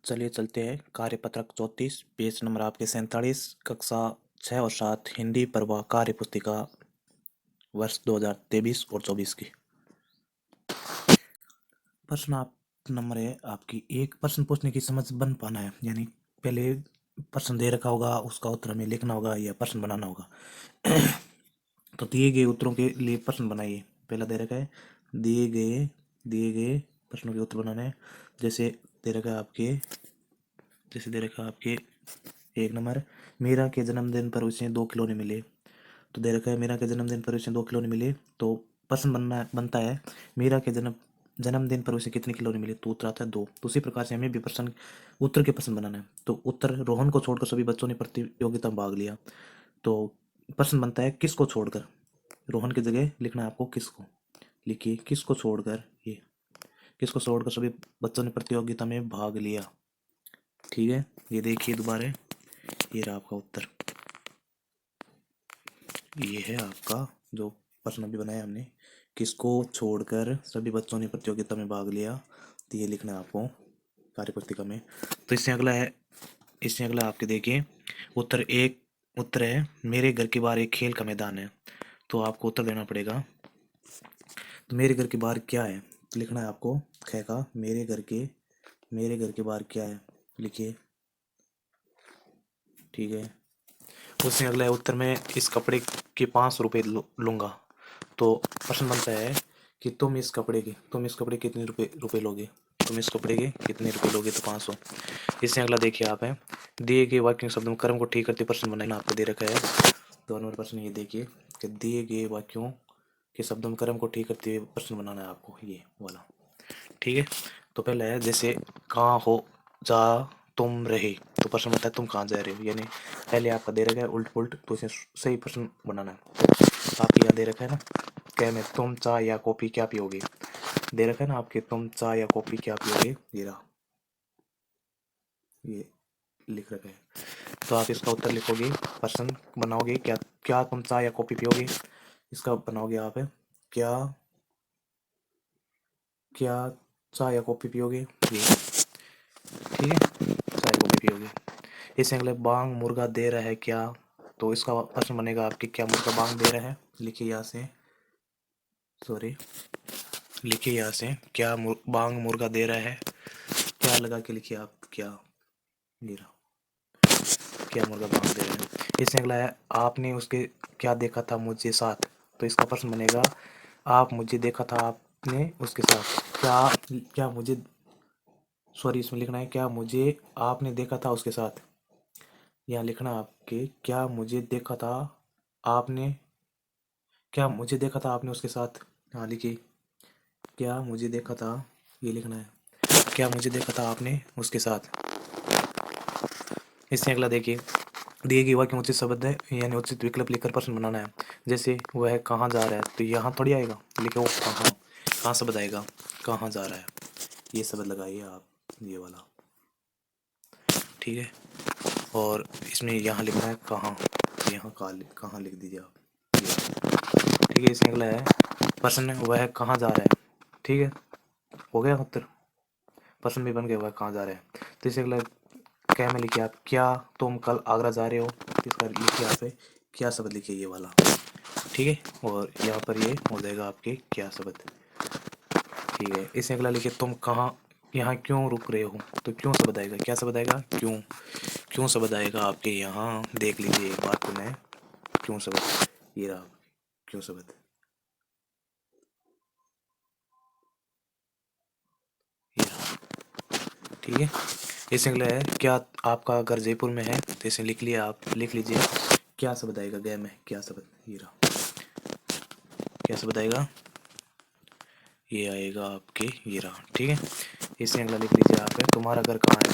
चलिए चलते हैं। कार्यपत्रक 34, पेज नंबर आपके 47, कक्षा 6 और 7, हिंदी प्रवाह कार्य पुस्तिका वर्ष 2023 और 24 की। प्रश्न आप नंबर है आपकी एक प्रश्न पूछने की समझ बन पाना है, यानी पहले प्रश्न दे रखा होगा, उसका उत्तर हमें लिखना होगा या प्रश्न बनाना होगा। तो दिए गए उत्तरों के लिए प्रश्न बनाइए। पहला दे रखा है दिए गए प्रश्नों के उत्तर बनाने हैं। जैसे दे रखा है आपके एक नंबर, मीरा के जन्मदिन पर उसे 2 खिलौने मिले। तो दे रखा है मीरा के जन्मदिन पर उसे 2 खिलौने मिले, तो प्रश्न बनता है मीरा के जन्मदिन पर उसे कितने खिलौने मिले। तो उत्तर आता है 2। तो उसी प्रकार से हमें भी प्रश्न उत्तर के प्रश्न बनाना है। तो उत्तर, रोहन को छोड़कर सभी बच्चों ने प्रतियोगिता में भाग लिया। तो प्रश्न बनता है किसको छोड़कर। रोहन की जगह लिखना है आपको किसको। लिखिए किसको छोड़कर सभी बच्चों ने प्रतियोगिता में भाग लिया। ठीक है, ये देखिए दोबारा, ये रहा आपका उत्तर। ये है आपका जो प्रश्न अभी बनाया हमने, किसको छोड़कर सभी बच्चों ने प्रतियोगिता में भाग लिया। तो ये लिखना है आपको कार्यपुस्तिका में। तो इससे अगला आपके देखिए उत्तर है मेरे घर के बाहर एक खेल का मैदान है। तो आपको उत्तर देना पड़ेगा। तो मेरे घर के बाहर क्या है, तो लिखना है आपको ख का मेरे घर के बाहर क्या है, लिखिए। ठीक है, उससे अगला है उत्तर में इस कपड़े के 500 रुपये लूंगा। तो प्रश्न बनता है कि तुम इस कपड़े के कितने रुपए लोगे। तुम इस कपड़े के कितने रुपए लोगे, तो 500। इससे अगला देखिए आप है, दिए गए वाक्यों शब्दों में कर्म को ठीक करते प्रश्न बनाना आपको दे रखा है। तो नंबर प्रश्न ये देखिए कि दिए गए वाक्यों के शब्दों में कर्म को ठीक करते हुए प्रश्न बनाना है आपको, ये वाला। ठीक है, तो पहला है जैसे कहाँ हो जा तुम रहे। तो प्रश्न बनता है तुम कहाँ जा रहे हो, यानी पहले आपका दे रखा है उल्ट पुल्ट, तो इसे सही प्रश्न बनाना है। तो आपके यहाँ दे रखा है ना, क्या में तुम चाय या कॉफी क्या पियोगे। दे रखा है ना आपके तुम चाय या कॉफी क्या पियोगे, ये रहा, ये लिख रखा है। तो आप इसका उत्तर लिखोगे, प्रश्न बनाओगे क्या क्या तुम चाय या कॉफी पियोगे। इसका बनाओगे आप है क्या क्या चाय या कॉफी पियोगे, ये। ठीक है, चाय कॉफी पियोगे। इससे अगले बांग मुर्गा दे रहा है क्या। तो इसका प्रश्न बनेगा आपके क्या मुर्गा बांग दे रहा है, लिखिए यहाँ से, सॉरी, लिखिए यहाँ से क्या बांग मुर्गा दे रहा है, क्या लगा के लिखिए आप, क्या दे रहा, क्या मुर्गा बांग दे रहा है। इससे अगला है आपने उसके क्या देखा था मुझे साथ। तो इसका प्रश्न बनेगा आप मुझे देखा था आपने उसके साथ, क्या मुझे, सॉरी, इसमें लिखना है क्या मुझे आपने देखा था उसके साथ। यहाँ लिखना आपके क्या मुझे देखा था आपने, क्या मुझे देखा था आपने उसके साथ। हाँ लिखिए क्या मुझे देखा था, ये लिखना है क्या मुझे देखा था आपने उसके साथ। इससे अगला देखिए, दिए गए वाक्य में उचित शब्द है यानी उचित विकल्प लिखकर प्रश्न बनाना है। जैसे वह कहाँ जा रहा है, तो यहाँ थोड़ी आएगा, लिखो कहाँ शब्द आएगा, कहाँ जा रहा है, ये शब्द लगाइए आप, ये वाला। ठीक है, और इसमें यहाँ लिखना है कहाँ, यहाँ कहाँ लिख दीजिए आप, ये। ठीक है, इसमें अगला है प्रश्न वह कहाँ जा रहा है। ठीक है, हो गया उत्तर, प्रश्न भी बन गया वह कहाँ जा रहा है। तो इसे अगला क्या में लिखिए आप क्या तुम कल आगरा जा रहे हो। इसका लिखिए यहाँ पे क्या शब्द लिखिए, ये वाला। ठीक है, और यहाँ पर ये हो जाएगा आपके क्या शब्द। ठीक है, इसे अगला लिखिए तुम कहाँ यहाँ क्यों रुक रहे हो। तो क्यों शब्द आएगा, क्या शब्द आएगा, क्यों शब्द आएगा आपके यहाँ, देख लीजिए एक बार तो मैं, क्यों शब्द, ये रहा क्यों शब्द, ये रहा। ठीक है, इसे अगला है क्या आपका घर जयपुर में है। तो इसे लिख लिया आप, लिख लीजिए क्या शब्द आएगा गए में, क्या शब्द, ये रहा, क्या शब्द आएगा, ये आएगा आपके, ये रहा। ठीक है, इसे अगला लिख लीजिए आप है तुम्हारा घर कहाँ है।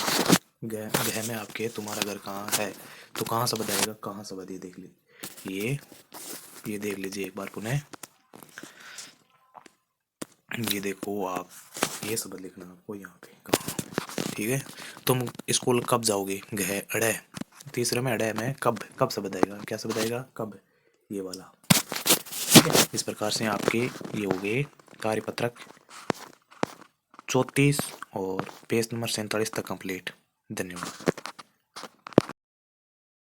गह में आपके तुम्हारा घर कहाँ है, तो कहाँ शब्द आएगा, कहाँ शब्द, ये देख लीजिए, ये देख लीजिए एक बार पुनः, ये देखो आप, ये शब्द लिखना आपको यहाँ पे कहाँ। ठीक है, तुम स्कूल कब जाओगे, गह अड़े, तीसरे में अड़े में कब शब्द आएगा, क्या शब्द आएगा, कब, ये वाला। ठीक है, इस प्रकार से आपके ये हो गए कार्यपत्रक 34 और पेज नंबर 47 तक कंप्लीट। धन्यवाद।